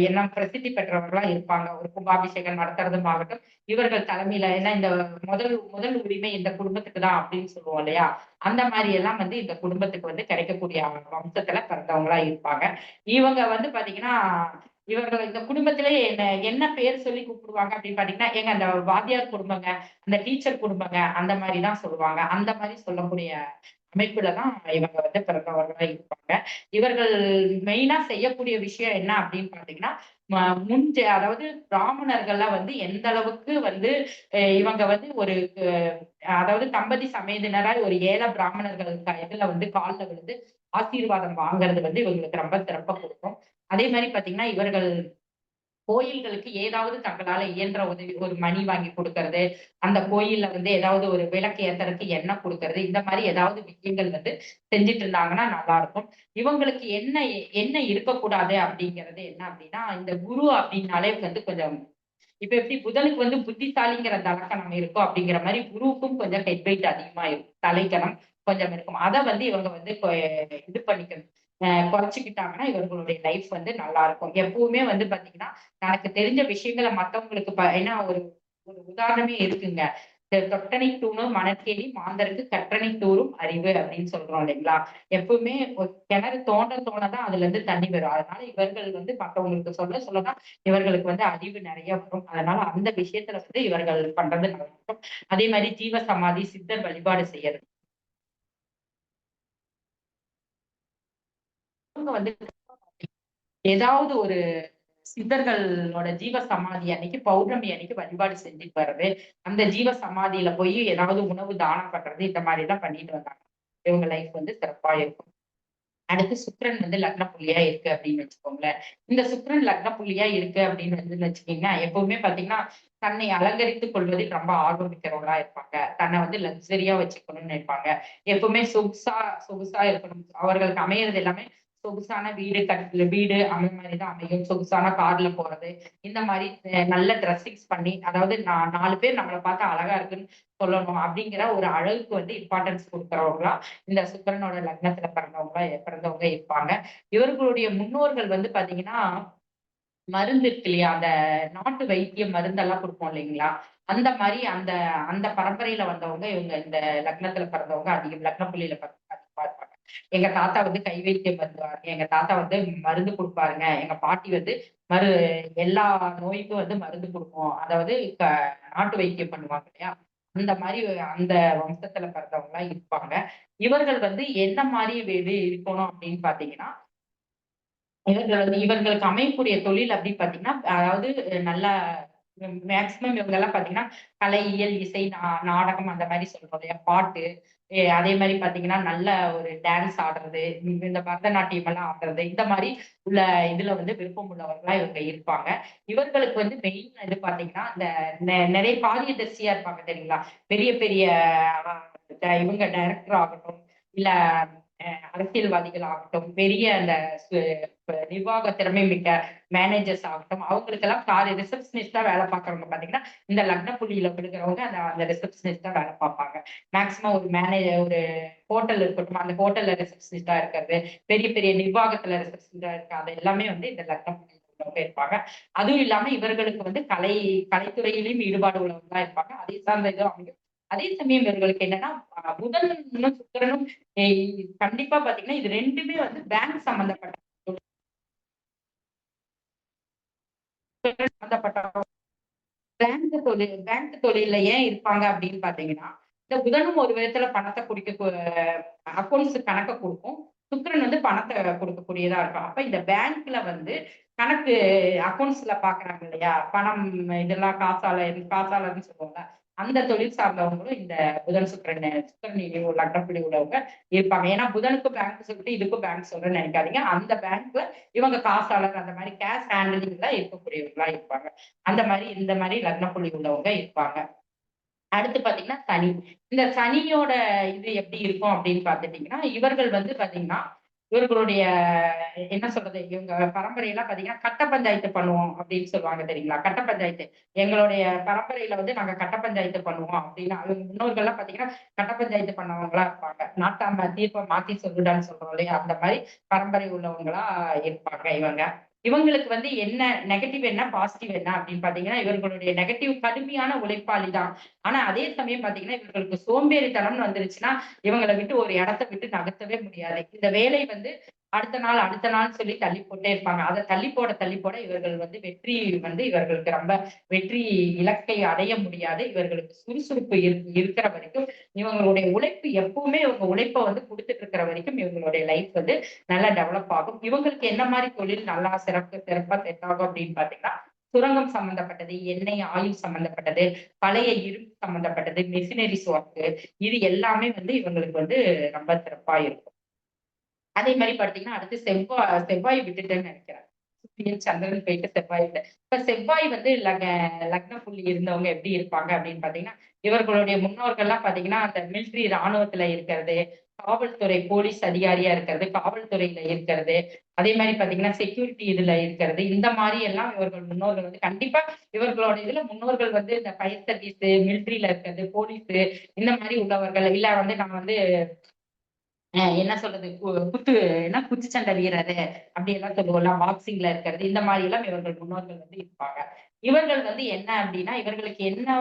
எல்லாம் பிரசித்தி பெற்றவர்களா இருப்பாங்க. ஒரு கும்பாபிஷேகம் நடத்துறதும் ஆகட்டும், இவர்கள் தலைமையில ஏன்னா இந்த முதல் முதல் உரிமை இந்த குடும்பத்துக்கு தான் அப்படின்னு சொல்லுவோம் இல்லையா, அந்த மாதிரி எல்லாம் வந்து இந்த குடும்பத்துக்கு வந்து கிடைக்கக்கூடிய வம்சத்துல பிறந்தவங்களா இருப்பாங்க. இவங்க வந்து பாத்தீங்கன்னா இவர்கள் இந்த குடும்பத்திலே என்ன பேர் சொல்லி கூப்பிடுவாங்க அப்படின்னு பாத்தீங்கன்னா எங்க அந்த வாத்தியார் குடும்பங்க, அந்த டீச்சர் குடும்பங்க, அந்த மாதிரி தான் சொல்லுவாங்க. அந்த மாதிரி சொல்லக்கூடிய அமைப்புலதான் இவங்க வந்து பிறந்தவர்களா இருப்பாங்க. இவர்கள் மெயினா செய்யக்கூடிய விஷயம் என்ன அப்படின்னு பாத்தீங்கன்னா அதாவது பிராமணர்கள்லாம் வந்து எந்த அளவுக்கு வந்து இவங்க வந்து ஒரு அதாவது தம்பதி சமேதினராய் ஒரு ஏழை பிராமணர்கள் இதுல வந்து காலில் விழுந்து ஆசீர்வாதம் வாங்குறது வந்து இவங்களுக்கு ரொம்ப சிறப்பா கொடுக்கும். அதே மாதிரி பாத்தீங்கன்னா இவர்கள் கோயில்களுக்கு ஏதாவது தங்களால இயன்ற உதவி, ஒரு மணி வாங்கி கொடுக்கறது, அந்த கோயில்ல வந்து ஏதாவது ஒரு விளக்கு ஏத்துறதுக்கு எண்ணெய் கொடுக்கறது, இந்த மாதிரி ஏதாவது விஷயங்கள் வந்து செஞ்சுட்டு இருந்தாங்கன்னா நல்லா இருக்கும். இவங்களுக்கு என்ன இருக்கக்கூடாது அப்படிங்கிறது என்ன அப்படின்னா இந்த குரு அப்படின்னாலே வந்து கொஞ்சம் இப்ப எப்படி புதனுக்கு வந்து புத்திசாலிங்கிற தலக்கணம் இருக்கும் அப்படிங்கிற மாதிரி குருவுக்கும் கொஞ்சம் ஹெட் வெயிட் அதிகமா இருக்கும், தலைக்கணம் கொஞ்சம் இருக்கும். அதை வந்து இவங்க வந்து இது பண்ணிக்கணும். குறைச்சிக்கிட்டாங்கன்னா இவர்களுடைய லைஃப் வந்து நல்லா இருக்கும். எப்பவுமே வந்து பாத்தீங்கன்னா தனக்கு தெரிஞ்ச விஷயங்களை மத்தவங்களுக்கு ஏன்னா ஒரு ஒரு உதாரணமே இருக்குங்க. தொட்டனை தூணும் மணற்கேணி மாந்தருக்கு கற்றனை தூரும் அறிவு அப்படின்னு சொல்றோம் இல்லைங்களா. எப்பவுமே ஒரு கிணறு தோண்டதான் அதுல இருந்து தண்ணி வரும். அதனால இவர்கள் வந்து மத்தவங்களுக்கு சொல்ல சொல்லதான் இவர்களுக்கு வந்து அறிவு நிறைய வரும். அதனால அந்த விஷயத்துல வந்து இவர்கள் பண்றது நல்லா இருக்கும். அதே மாதிரி ஜீவ சமாதி, சித்தர் வழிபாடு செய்யறது இவங்க வந்து ஏதாவது ஒரு சித்தர்களோட ஜீவ சமாதி அன்னைக்கு பௌர்ணமி அன்னைக்கு வழிபாடு செஞ்சுட்டு வர்றது, அந்த ஜீவ சமாதியில போய் ஏதாவது உணவு தானம் பண்றது, இந்த மாதிரி எல்லாம் பண்ணிட்டு வந்தாங்க இவங்க லைஃப் வந்து சிறப்பா இருக்கும். அடுத்து சுக்கிரன் வந்து லக்ன புள்ளியா இருக்கு அப்படின்னு வச்சுக்கோங்களேன். இந்த சுக்கிரன் லக்ன புள்ளியா இருக்கு அப்படின்னு வந்து வச்சுக்கீங்கன்னா எப்பவுமே பாத்தீங்கன்னா தன்னை அலங்கரித்துக் கொள்வதில் ரொம்ப ஆர்வம் மிக்கிறவங்களா இருப்பாங்க. தன்னை வந்து லக்ஸரியா வச்சுக்கணும்னு நினைப்பாங்க. எப்பவுமே சொகுசா சொகுசா இருக்கணும். அவர்களுக்கு அமையறது எல்லாமே சொகுசான வீடு அந்த மாதிரிதான் அமையும். சொகுசான கார்ல போறது, இந்த மாதிரி நல்ல ட்ரெஸ்ஸிங்ஸ் பண்ணி, அதாவது 4 பேர் நம்மளை பார்த்து அழகா இருக்குன்னு சொல்லணும் அப்படிங்கிற ஒரு அழகுக்கு வந்து இம்பார்ட்டன்ஸ் கொடுக்குறவங்களா இந்த சுக்கிரனோட லக்னத்துல பிறந்தவங்க இருப்பாங்க. இவர்களுடைய முன்னோர்கள் வந்து பாத்தீங்கன்னா மருந்து இருக்கு இல்லையா, அந்த நாட்டு வைத்தியம் மருந்தெல்லாம் கொடுப்போம் இல்லைங்களா, அந்த மாதிரி அந்த அந்த பரம்பரையில வந்தவங்க இவங்க இந்த லக்னத்துல பிறந்தவங்க அதிகம், லக்ன புள்ளியில பிறந்தவங்க அதிகமா இருப்பாங்க. எங்க தாத்தா வந்து கை வைத்தியம் மருந்துவாருங்க, எங்க தாத்தா வந்து மருந்து கொடுப்பாருங்க, எங்க பாட்டி வந்து மரு எல்லா நோய்க்கும் வந்து மருந்து கொடுப்போம், அதாவது நாட்டு வைத்தியம் பண்ணுவாங்க இல்லையா, அந்த மாதிரி அந்த வம்சத்துல பிறந்தவங்க இருப்பாங்க. இவர்கள் வந்து என்ன மாதிரி இருக்கணும் அப்படின்னு பாத்தீங்கன்னா இவர்களுக்கு அமையக்கூடிய தொழில் அப்படி பாத்தீங்கன்னா, அதாவது நல்லா மேக்சிமம் இவங்க எல்லாம் பாத்தீங்கன்னா கலை, இயல், இசை, நாடகம் அந்த மாதிரி சொல்றோம் இல்லையா, பாட்டு, அதே மாதிரி பாத்தீங்கன்னா நல்ல ஒரு டான்ஸ் ஆடுறது, இந்த பரதநாட்டியம் எல்லாம் ஆடுறது, இந்த மாதிரி உள்ள இதுல வந்து விருப்பம் உள்ளவர்களா இவங்க இருப்பாங்க. இவர்களுக்கு வந்து மெயின் இது பாத்தீங்கன்னா இந்த நிறைய காரியதர்சியா இருப்பாங்க தெரியுங்களா, பெரிய பெரிய இவங்க டைரக்டர் ஆகட்டும், இல்ல அரசியல்வாதிகள் ஆகட்டும், பெரிய அந்த நிர்வாக திறமை மிக்க மேனேஜர்ஸ் ஆகட்டும், அவங்களுக்கெல்லாம் ரிசப்ஷனிஸ்டா வேலை பார்க்கறவங்க பாத்தீங்கன்னா இந்த லக்ன புள்ளியில விழுகிறவங்க அந்த ரிசப்ஷனிஸ்டா வேலை பார்ப்பாங்க. மேக்சிமம் ஒரு மேனேஜர், ஒரு ஹோட்டல் இருக்கட்டும், அந்த ஹோட்டல்ல ரிசப்ஷனிஸ்டா இருக்கிறது, பெரிய பெரிய நிர்வாகத்துல ரிசப்ஷனிஸ்டா இருக்க, அது எல்லாமே வந்து இந்த லக்ன புள்ளியில உள்ளவங்க இருப்பாங்க. அதுவும் இல்லாம இவர்களுக்கு வந்து கலைத்துறையிலும் ஈடுபாடு உள்ளவங்களா இருப்பாங்க. அதை சார்ந்த இதுவும் அமையும். அதே சமயம் இவர்களுக்கு என்னன்னா புதனும் சுக்கிரனும் கண்டிப்பா பாத்தீங்கன்னா இது ரெண்டுமே வந்து பேங்க் சம்பந்தப்பட்ட பேங்க் தொழில ஏன் இருப்பாங்க அப்படின்னு பாத்தீங்கன்னா, இந்த புதனும் ஒரு விதத்துல பணத்தை அக்கௌண்ட்ஸ் கணக்க கொடுக்கும், சுக்கிரன் வந்து பணத்தை கொடுக்கக்கூடியதா இருக்கும். அப்ப இந்த பேங்க்ல வந்து கணக்கு அக்கௌண்ட்ஸ்ல பாக்குறாங்க இல்லையா, பணம் இதெல்லாம் காசாளர்னு சொல்லுவாங்க, அந்த தொழில் சார்ந்தவங்களும் இந்த புதன் சுக்கிரன் லக்னப்படி உள்ளவங்க இருப்பாங்க. ஏன்னா புதனுக்கும் பேங்க் சொல்லிட்டு இதுக்கும் பேங்க் சொல்றேன்னு நினைக்காதீங்க. அந்த பேங்க்ல இவங்க காசாளர், அந்த மாதிரி கேஷ் ஹேண்டலிங்ல இருக்கக்கூடியவங்களா இருப்பாங்க. அந்த மாதிரி இந்த மாதிரி லக்னப்புள்ளி உள்ளவங்க இருப்பாங்க. அடுத்து பாத்தீங்கன்னா சனி. இந்த சனியோட இது எப்படி இருக்கும் அப்படின்னு பாத்துட்டீங்கன்னா, இவர்கள் வந்து பாத்தீங்கன்னா இவர்களுடைய என்ன சொல்றது, இவங்க பரம்பரையெல்லாம் பாத்தீங்கன்னா கட்ட பஞ்சாயத்து பண்ணுவோம் அப்படின்னு சொல்லுவாங்க தெரியுங்களா, கட்ட பஞ்சாயத்து. எங்களுடைய பரம்பரையில வந்து நாங்க கட்ட பஞ்சாயத்து பண்ணுவோம் அப்படின்னு அவங்க முன்னோர்கள்லாம் பாத்தீங்கன்னா கட்ட பஞ்சாயத்து பண்ணவங்களா இருப்பாங்க. நாட்டாம தீர்ப்பம் மாத்தி சொல்லுடான்னு சொல்றோம் இல்லையா, அந்த மாதிரி பரம்பரை உள்ளவங்களா இருப்பாங்க இவங்க. இவங்களுக்கு வந்து என்ன நெகட்டிவ், என்ன பாசிட்டிவ் என்ன அப்படின்னு பாத்தீங்கன்னா, இவர்களுடைய நெகட்டிவ் கடுமையான உழைப்பாளி தான். ஆனா அதே சமயம் பாத்தீங்கன்னா இவர்களுக்கு சோம்பேறித்தனம்னு வந்துருச்சுன்னா இவங்களை விட்டு ஒரு இடத்த விட்டு நகர்த்தவே முடியாது. இந்த வேலை வந்து அடுத்த நாள் சொல்லி தள்ளி போட்டே இருப்பாங்க. அதை தள்ளி போட இவர்கள் வந்து வெற்றி வந்து இவர்களுக்கு ரொம்ப வெற்றி இலக்கை அடைய முடியாது. இவர்களுக்கு சுறுசுறுப்பு இருக்கிற வரைக்கும், இவங்களுடைய உழைப்பு எப்பவுமே இவங்க உழைப்பை வந்து கொடுத்துட்டு இருக்கிற வரைக்கும் இவங்களுடைய லைஃப் வந்து நல்லா டெவலப் ஆகும். இவங்களுக்கு என்ன மாதிரி தொழில் நல்லா சிறப்பா செட் ஆகும் அப்படின்னு பாத்தீங்கன்னா, சுரங்கம் சம்பந்தப்பட்டது, எண்ணெய் ஆயில் சம்பந்தப்பட்டது, பழைய இரும்பு சம்பந்தப்பட்டது, மெஷினரிஸ் ஒர்க், இது எல்லாமே வந்து இவங்களுக்கு வந்து ரொம்ப சிறப்பா இருக்கும். அதே மாதிரி பாத்தீங்கன்னா அடுத்து செவ்வாய் விட்டுட்டேன்னு நினைக்கிறேன். சூரியன் சந்திரன் போயிட்டு செவ்வாய் விட்டு, இப்ப செவ்வாய் வந்து லக்ன புள்ளி இருந்தவங்க எப்படி இருப்பாங்க அப்படின்னு பாத்தீங்கன்னா, இவர்களுடைய முன்னோர்கள்லாம் பாத்தீங்கன்னா அந்த மிலிட்டரி ராணுவத்துல இருக்கிறது, காவல்துறை போலீஸ் அதிகாரியா இருக்கிறது, காவல்துறையில இருக்கிறது, அதே மாதிரி பாத்தீங்கன்னா செக்யூரிட்டி இதுல இருக்கிறது, இந்த மாதிரி எல்லாம் இவர்கள் முன்னோர்கள் வந்து கண்டிப்பா இவர்களோட இதுல முன்னோர்கள் வந்து இந்த ஃபயர் சர்வீஸ், மிலிட்டரியில இருக்கிறது, போலீஸ், இந்த மாதிரி உள்ளவர்கள், இல்ல வந்து நம்ம வந்து என்ன சொல்றது, குத்துச்சண்டை வீரரு அப்படி எல்லாம் சொல்லுவோம்ல, பாக்ஸிங்ல இருக்கிறது, இந்த மாதிரி எல்லாம் இவர்கள் முன்னோர்கள் வந்து இருப்பாங்க. இவர்கள் வந்து என்ன அப்படின்னா, இவர்களுக்கு என்ன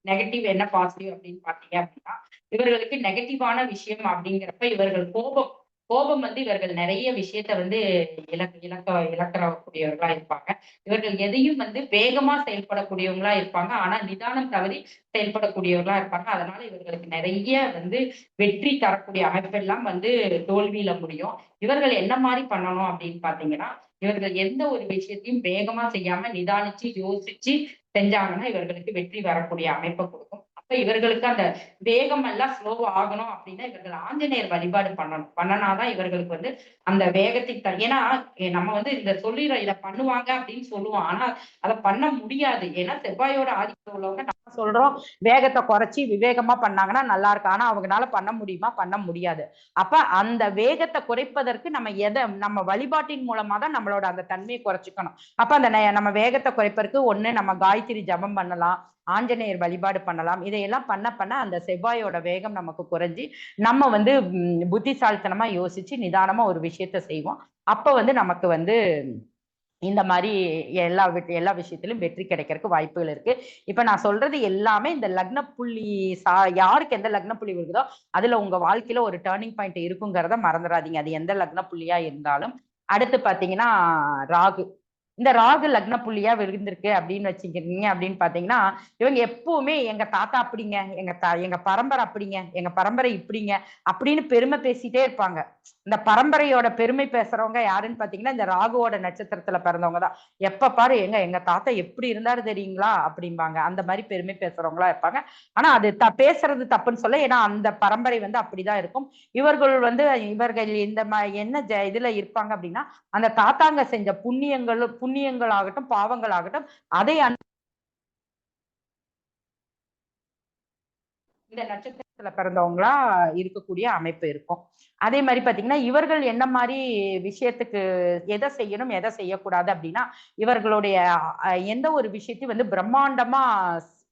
நெகட்டிவ் என்ன பாசிட்டிவ் அப்படின்னு பாத்தீங்க அப்படின்னா, இவர்களுக்கு நெகட்டிவான விஷயம் அப்படிங்கிறப்ப இவர்கள் கோபம் வந்து இவர்கள் நிறைய விஷயத்த வந்து இழக்கக்கூடியவர்களா இருப்பாங்க. இவர்கள் எதையும் வந்து வேகமா செயல்படக்கூடியவங்களா இருப்பாங்க. ஆனா நிதானம் தவறி செயல்படக்கூடியவர்களா இருப்பாங்க. அதனால இவர்களுக்கு நிறைய வந்து வெற்றி தரக்கூடிய அமைப்பெல்லாம் வந்து தோல்வியில முடியும். இவர்கள் என்ன மாதிரி பண்ணணும் அப்படின்னு பாத்தீங்கன்னா, இவர்கள் எந்த ஒரு விஷயத்தையும் வேகமா செய்யாம நிதானிச்சு யோசிச்சு செஞ்சாங்கன்னா இவர்களுக்கு வெற்றி வரக்கூடிய அமைப்பை கொடுக்கும். அப்ப இவர்களுக்கு அந்த வேகம் எல்லாம் ஸ்லோவா ஆகணும் அப்படின்னா இவர்கள் ஆஞ்சநேயர் வழிபாடு பண்ணணும். பண்ணனாதான் இவர்களுக்கு வந்து அந்த வேகத்துக்கு ஏன்னா நம்ம வந்து இந்த சொல்லிடுறோம் இதை பண்ணுவாங்க அப்படின்னு சொல்லுவோம். ஆனா அதை பண்ண முடியாது. ஏன்னா செவ்வாயோட ஆதிக்கம் உள்ளவங்க நம்ம சொல்றோம் வேகத்தை குறைச்சி விவேகமா பண்ணாங்கன்னா நல்லா இருக்கு. ஆனா அவங்களால பண்ண முடியுமா? பண்ண முடியாது. அப்ப அந்த வேகத்தை குறைப்பதற்கு நம்ம வழிபாட்டின் மூலமா தான் நம்மளோட அந்த தன்மையை குறைச்சிக்கணும். அப்ப அந்த நம்ம வேகத்தை குறைப்பதற்கு ஒண்ணு நம்ம காயத்ரி ஜபம் பண்ணலாம், ஆஞ்சநேயர் வழிபாடு பண்ணலாம். இதையெல்லாம் பண்ண அந்த செவ்வாயோட வேகம் நமக்கு குறைஞ்சி நம்ம வந்து புத்திசாலித்தனமா யோசிச்சு நிதானமா ஒரு விஷயத்த செய்வோம். அப்ப வந்து நமக்கு வந்து இந்த மாதிரி எல்லா விஷயத்திலும் வெற்றி கிடைக்கிறதுக்கு வாய்ப்புகள் இருக்கு. இப்ப நான் சொல்றது எல்லாமே இந்த லக்ன புள்ளி யாருக்கு எந்த லக்ன புள்ளி இருக்குதோ அதுல உங்க வாழ்க்கையில ஒரு டேர்னிங் பாயிண்ட் இருக்குங்கிறத மறந்துடாதீங்க. அது எந்த லக்ன புள்ளியா இருந்தாலும். அடுத்து பாத்தீங்கன்னா ராகு. இந்த ராகு லக்ன புள்ளியா விழுந்திருக்கு அப்படின்னு வச்சுக்கிறீங்க அப்படின்னு பாத்தீங்கன்னா, இவங்க எப்பவுமே எங்க தாத்தா அப்படிங்க, எங்க பரம்பரை அப்படிங்க, எங்க பரம்பரை இப்படிங்க அப்படின்னு பெருமை பேசிட்டே இருப்பாங்க. இந்த பரம்பரையோட பெருமை பேசுறவங்க யாருன்னு பாத்தீங்கன்னா, இந்த ராகுவோட நட்சத்திரத்துல பிறந்தவங்க தான். எப்ப பாரு எங்க தாத்தா எப்படி இருந்தாரு தெரியுங்களா அப்படிம்பாங்க. அந்த மாதிரி பெருமை பேசுறவங்களா இருப்பாங்க. ஆனா அது பேசுறது தப்புன்னு சொல்ல, ஏன்னா அந்த பரம்பரை வந்து அப்படிதான் இருக்கும். இவர்கள் இந்த என்ன இதுல இருப்பாங்க அப்படின்னா, அந்த தாத்தாங்க செஞ்ச புண்ணியங்களாகட்டும் பாவங்களாகட்டும் அதை இந்த நட்சத்திரத்துல பிறந்தவங்களா இருக்கக்கூடிய அமைப்பு இருக்கும். அதே மாதிரி பாத்தீங்கன்னா, இவர்கள் என்ன மாதிரி விஷயத்துக்கு எதை செய்யணும் எதை செய்யக்கூடாது அப்படின்னா, இவர்களுடைய எந்த ஒரு விஷயத்தையும் வந்து பிரம்மாண்டமா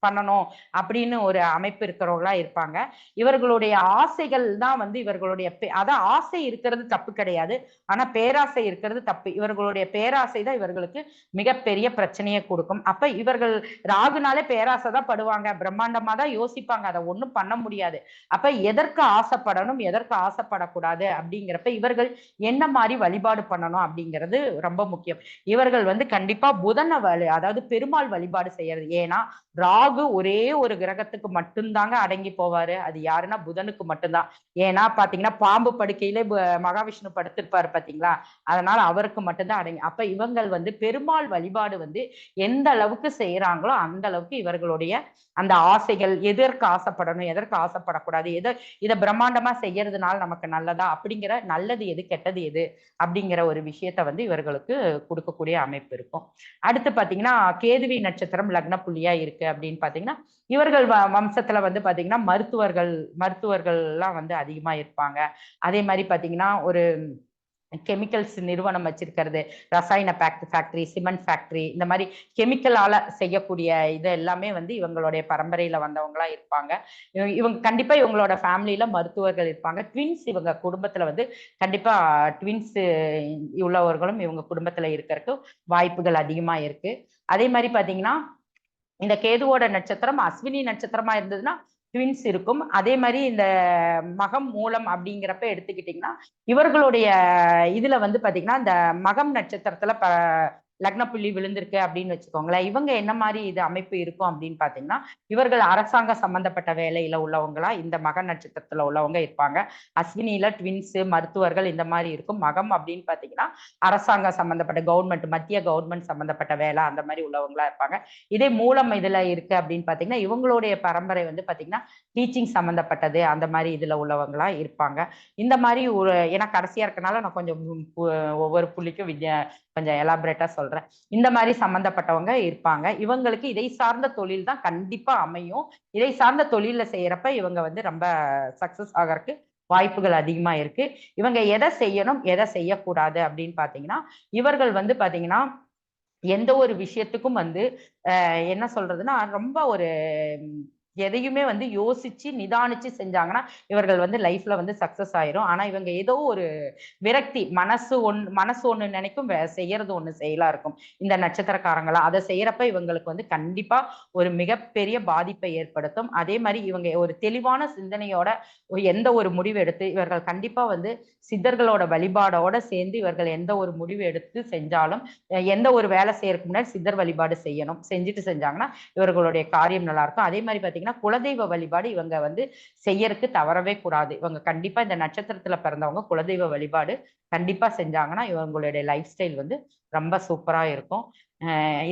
பண்ணணும் அப்படின்னு ஒரு அமைப்பு இருக்கிறவங்களா இருப்பாங்க. இவர்களுடைய ஆசைகள் தான் வந்து இவர்களுடைய அதான் ஆசை இருக்கிறது தப்பு கிடையாது. ஆனா பேராசை இருக்கிறது தப்பு. இவர்களுடைய பேராசை தான் இவர்களுக்கு மிகப்பெரிய பிரச்சனையை கொடுக்கும். அப்ப இவர்கள் ராகுனாலே பேராசை தான் படுவாங்க. பிரம்மாண்டமா தான் யோசிப்பாங்க. அதை ஒண்ணும் பண்ண முடியாது. அப்ப எதற்கு ஆசைப்படணும் எதற்கு ஆசைப்படக்கூடாது அப்படிங்கிறப்ப இவர்கள் என்ன மாதிரி வழிபாடு பண்ணணும் அப்படிங்கிறது ரொம்ப முக்கியம். இவர்கள் வந்து கண்டிப்பா புதனை அதாவது பெருமாள் வழிபாடு செய்யறது. ஏன்னா ராகு ஒரே ஒரு கிரகத்துக்கு மட்டும்தாங்க அடங்கி போவாரு. அது யாருன்னா புதனுக்கு மட்டும்தான். ஏன்னா பாத்தீங்கன்னா பாம்பு படுக்கையிலே மகாவிஷ்ணு படுத்திருப்பாரு பாத்தீங்களா, அதனால அவருக்கு மட்டும்தான் அடங்கி. அப்ப இவங்கள் வந்து பெருமாள் வழிபாடு வந்து எந்த அளவுக்கு செய்யறாங்களோ அந்த அளவுக்கு இவர்களுடைய அந்த ஆசைகள் எதற்கு ஆசைப்படணும் எதற்கு ஆசைப்படக்கூடாது, இதை பிரம்மாண்டமா செய்யறதுனால நமக்கு நல்லதா அப்படிங்கிற நல்லது எது கெட்டது எது அப்படிங்கிற ஒரு விஷயத்த வந்து இவர்களுக்கு கொடுக்கக்கூடிய அமைப்பு இருக்கும். அடுத்து பாத்தீங்கன்னா கேதுவி நட்சத்திரம் லக்ன புள்ளியா இருக்கு அப்படின்னு பாத்தீங்கன்னா, இவர்கள் வம்சத்துல வந்து பாத்தீங்கன்னா மருத்துவர்கள் எல்லாம் வந்து அதிகமா இருப்பாங்க. அதே மாதிரி பாத்தீங்கன்னா ஒரு கெமிக்கல்ஸ் நிறுவனம் வச்சிருக்கிறது, ரசாயன ஃபேக்டரி, சிமெண்ட் ஃபேக்டரி, இந்த மாதிரி கெமிக்கலால செய்யக்கூடிய இது எல்லாமே வந்து இவங்களுடைய பரம்பரையில வந்தவங்களா இருப்பாங்க. இவங்க கண்டிப்பா இவங்களோட ஃபேமிலியில மருத்துவர்கள் இருப்பாங்க. ட்வின்ஸ் இவங்க குடும்பத்துல வந்து கண்டிப்பா ட்வின்ஸ் உள்ளவர்களும் இவங்க குடும்பத்துல இருக்கிறதுக்கு வாய்ப்புகள் அதிகமா இருக்கு. அதே மாதிரி பாத்தீங்கன்னா இந்த கேதுவோட நட்சத்திரம் அஸ்வினி நட்சத்திரமா இருந்ததுன்னா ட்வின்ஸ் இருக்கும். அதே மாதிரி இந்த மகம் மூலம் அப்படிங்கிறப்ப எடுத்துக்கிட்டீங்கன்னா இவர்களுடைய இதுல வந்து பாத்தீங்கன்னா இந்த மகம் நட்சத்திரத்துல லக்ன புள்ளி விழுந்திருக்கு அப்படின்னு வச்சுக்கோங்களேன். இவங்க என்ன மாதிரி இது அமைப்பு இருக்கும் அப்படின்னு பாத்தீங்கன்னா, இவர்கள் அரசாங்க சம்பந்தப்பட்ட வேலையில உள்ளவங்களா இந்த மக நட்சத்திரத்துல உள்ளவங்க இருப்பாங்க. அஸ்வினியில ட்வின்ஸ் மருத்துவர்கள் இந்த மாதிரி இருக்கும். மகம் அப்படின்னு பாத்தீங்கன்னா அரசாங்க சம்பந்தப்பட்ட கவர்மெண்ட் மத்திய கவர்மெண்ட் சம்பந்தப்பட்ட வேலை அந்த மாதிரி உள்ளவங்களா இருப்பாங்க. இதே மூலம் இதுல இருக்கு அப்படின்னு பாத்தீங்கன்னா இவங்களுடைய பரம்பரை வந்து பாத்தீங்கன்னா டீச்சிங் சம்பந்தப்பட்டது அந்த மாதிரி இதுல உள்ளவங்களா இருப்பாங்க. இந்த மாதிரி ஏன்னா கடைசியா இருக்கனால நான் கொஞ்சம் ஒவ்வொரு புள்ளிக்கும் கொஞ்சம் எலாபரேட்டா சொல்றேன். இந்த மாதிரி சம்பந்தப்பட்டவங்க இருப்பாங்க. இவங்களுக்கு இதை சார்ந்த தொழில் தான் கண்டிப்பா அமையும். இதை சார்ந்த தொழில செய்யறப்ப இவங்க வந்து ரொம்ப சக்சஸ் ஆகறதுக்கு வாய்ப்புகள் அதிகமா இருக்கு. இவங்க எதை செய்யணும் எதை செய்யக்கூடாது அப்படின்னு பாத்தீங்கன்னா, இவர்கள் வந்து பாத்தீங்கன்னா எந்த ஒரு விஷயத்துக்கும் வந்து என்ன சொல்றதுன்னா ரொம்ப ஒரு எதையுமே வந்து யோசிச்சு நிதானிச்சு செஞ்சாங்கன்னா இவர்கள் வந்து லைஃப்ல வந்து சக்சஸ் ஆயிரும். ஆனா இவங்க ஏதோ ஒரு விரக்தி மனசு ஒண்ணு நினைக்கும் செய்யறது ஒண்ணு செயலா இருக்கும். இந்த நட்சத்திரக்காரங்களா அதை செய்யறப்ப இவங்களுக்கு வந்து கண்டிப்பா ஒரு மிகப்பெரிய பாதிப்பை ஏற்படுத்தும். அதே மாதிரி இவங்க ஒரு தெளிவான சிந்தனையோட எந்த ஒரு முடிவு எடுத்து இவர்கள் கண்டிப்பா வந்து சித்தர்களோட வழிபாடோட சேர்ந்து இவர்கள் எந்த ஒரு முடிவு எடுத்து செஞ்சாலும் எந்த ஒரு வேலை செய்யறதுக்கு முன்னாடி சித்தர் வழிபாடு செய்யணும். செஞ்சுட்டு செஞ்சாங்கன்னா இவர்களுடைய காரியம் நல்லா இருக்கும். அதே மாதிரி பாத்தீங்கன்னா குலதெய்வ வழிபாடு இவங்க வந்து செய்யறதுக்கு தவறவே கூடாது. இவங்க கண்டிப்பா இந்த நட்சத்திரத்துல பிறந்தவங்க குலதெய்வ வழிபாடு கண்டிப்பா செஞ்சாங்கன்னா இவங்களுடைய லைஃப் ஸ்டைல் வந்து ரொம்ப சூப்பரா இருக்கும்.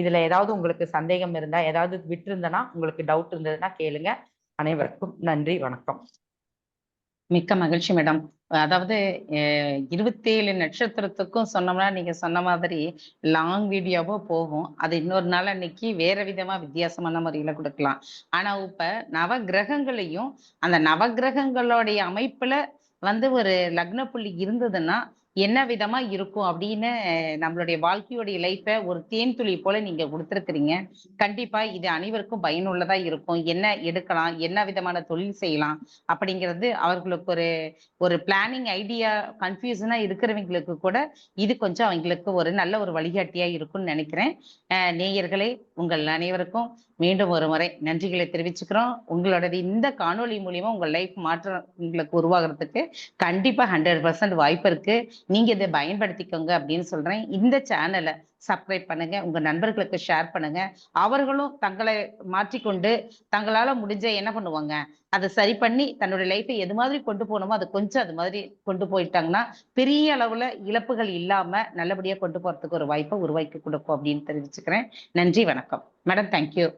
இதுல ஏதாவது உங்களுக்கு சந்தேகம் இருந்தா ஏதாவது விட்டு இருந்தனா உங்களுக்கு டவுட் இருந்ததுன்னா கேளுங்க. அனைவருக்கும் நன்றி, வணக்கம். மிக்க மகிழ்ச்சி மேடம். அதாவது 27 நட்சத்திரத்துக்கும் சொன்னோம்னா நீங்க சொன்ன மாதிரி லாங் வீடியோவோ போகும். அது இன்னொரு நாள் அன்னைக்கு வேற விதமா வித்தியாசமான முறையில கொடுக்கலாம். ஆனா இப்ப நவகிரகங்களையும் அந்த நவகிரகங்களுடைய அமைப்புல வந்து ஒரு லக்ன புள்ளி இருந்ததுன்னா என்ன விதமா இருக்கும் அப்படின்னு நம்மளுடைய வாழ்க்கையோடைய லைஃபை ஒரு தேன் துளி போல நீங்க கொடுத்துருக்கிறீங்க. கண்டிப்பா இது அனைவருக்கும் பயனுள்ளதா இருக்கும். என்ன எடுக்கலாம், என்ன விதமான தொழில் செய்யலாம் அப்படிங்கிறது அவர்களுக்கு ஒரு பிளானிங் ஐடியா கன்ஃபியூஷனா இருக்கிறவங்களுக்கு கூட இது கொஞ்சம் அவங்களுக்கு ஒரு நல்ல ஒரு வழிகாட்டியா இருக்கும்னு நினைக்கிறேன். நேயர்களே, உங்கள் அனைவருக்கும் மீண்டும் ஒரு முறை நன்றிகளை தெரிவிச்சுக்கிறோம். உங்களோட இந்த காணொலி மூலியமா உங்க லைஃப் மாற்றம் உங்களுக்கு உருவாகிறதுக்கு கண்டிப்பா 100% வாய்ப்பு இருக்கு. நீங்க இதை பயன்படுத்திக்கோங்க அப்படின்னு சொல்றேன். இந்த சேனலை சப்ஸ்கிரைப் பண்ணுங்க, உங்க நண்பர்களுக்கு ஷேர் பண்ணுங்க. அவர்களும் தங்களை மாற்றிக்கொண்டு தங்களால முடிஞ்ச என்ன பண்ணுவாங்க, அதை சரி பண்ணி தன்னுடைய லைஃபை எது மாதிரி கொண்டு போகணுமோ அதை கொஞ்சம் அது மாதிரி கொண்டு போயிட்டாங்கன்னா பெரிய அளவுல இழப்புகள் இல்லாம நல்லபடியா கொண்டு போறதுக்கு ஒரு வாய்ப்பை உருவாக்கி கொடுக்கும் அப்படின்னு தெரிவிச்சுக்கிறேன். நன்றி, வணக்கம் மேடம். தேங்க்யூ.